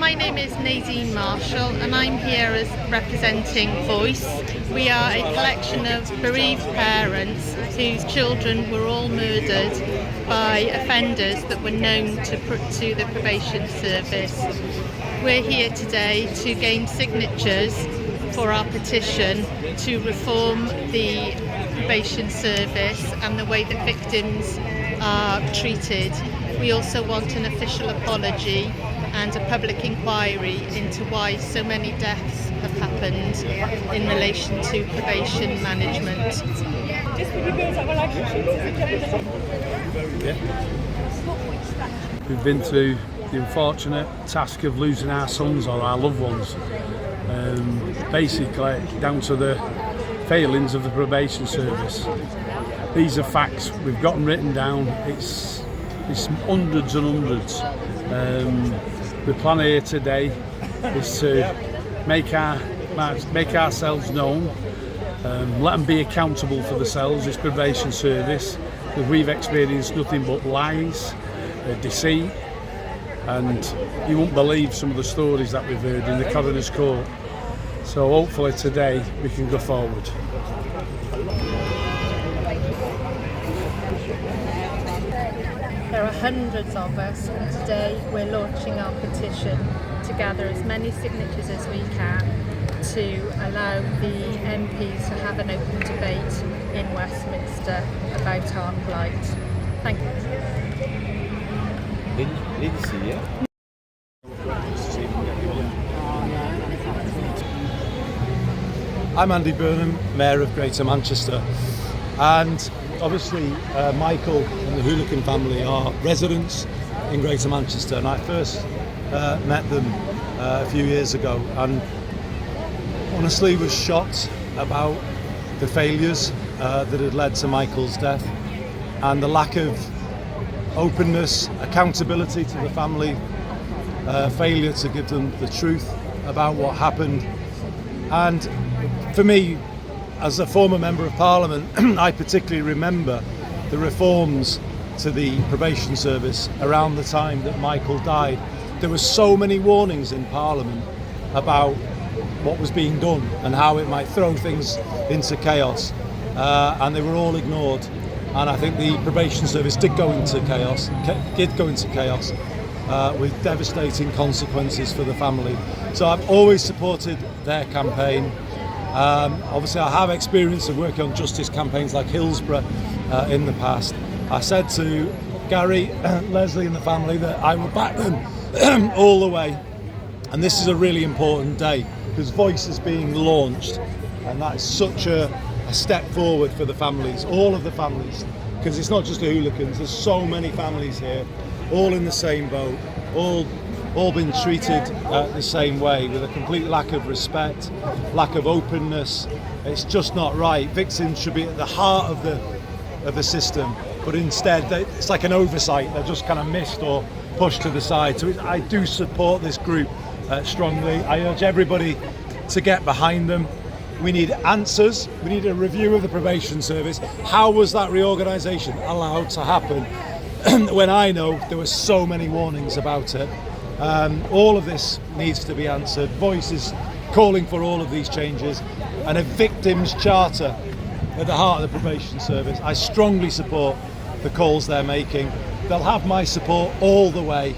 My name is Nadine Marshall and I'm here as representing Voice. We are a collection of bereaved parents whose children were all murdered by offenders that were known to the probation service. We're here today to gain signatures for our petition to reform the probation service and the way that victims are treated. We also want an official apology and a public inquiry into why so many deaths have happened in relation to probation management. We've been through the unfortunate task of losing our sons or our loved ones, basically down to the failings of the probation service. These are facts, we've got them written down, it's hundreds and hundreds. The plan here today is to make ourselves known, let them be accountable for themselves, this probation service, because we've experienced nothing but lies, deceit, and you won't believe some of the stories that we've heard in the coroner's court. So hopefully today we can go forward. There are hundreds of us, and today we're launching our petition to gather as many signatures as we can to allow the MPs to have an open debate in Westminster about our plight. Thank you. I'm Andy Burnham, Mayor of Greater Manchester, and obviously Michael and the Hooligan family are residents in Greater Manchester, and I first met them a few years ago and honestly was shocked about the failures that had led to Michael's death and the lack of openness, accountability to the family, failure to give them the truth about what happened. And for me, as a former Member of Parliament, I particularly remember the reforms to the probation service around the time that Michael died. There were so many warnings in Parliament about what was being done and how it might throw things into chaos, and they were all ignored. And I think the probation service did go into chaos, with devastating consequences for the family. So I've always supported their campaign. Obviously I have experience of working on justice campaigns like Hillsborough in the past. I said to Gary, Leslie and the family that I would back them all the way. And this is a really important day because Voice is being launched, and that is such a step forward for the families, all of the families, because it's not just the hooligans, there's so many families here, all in the same boat, all been treated the same way, with a complete lack of respect, lack of openness. It's just not right. Victims should be at the heart of the system, but instead it's like an oversight. They're just kind of missed or pushed to the side. So I do support this group strongly. I urge everybody to get behind them. We need answers. We need a review of the probation service. How was that reorganisation allowed to happen when I know there were so many warnings about it? All of this needs to be answered. Voice is calling for all of these changes and a victims charter at the heart of the probation service. I strongly support the calls they're making. They'll have my support all the way,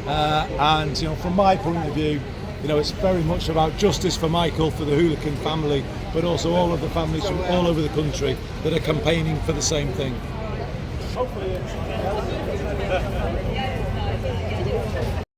and from my point of view, it's very much about justice for Michael, for the Hooligan family, but also all of the families from all over the country that are campaigning for the same thing. Hopefully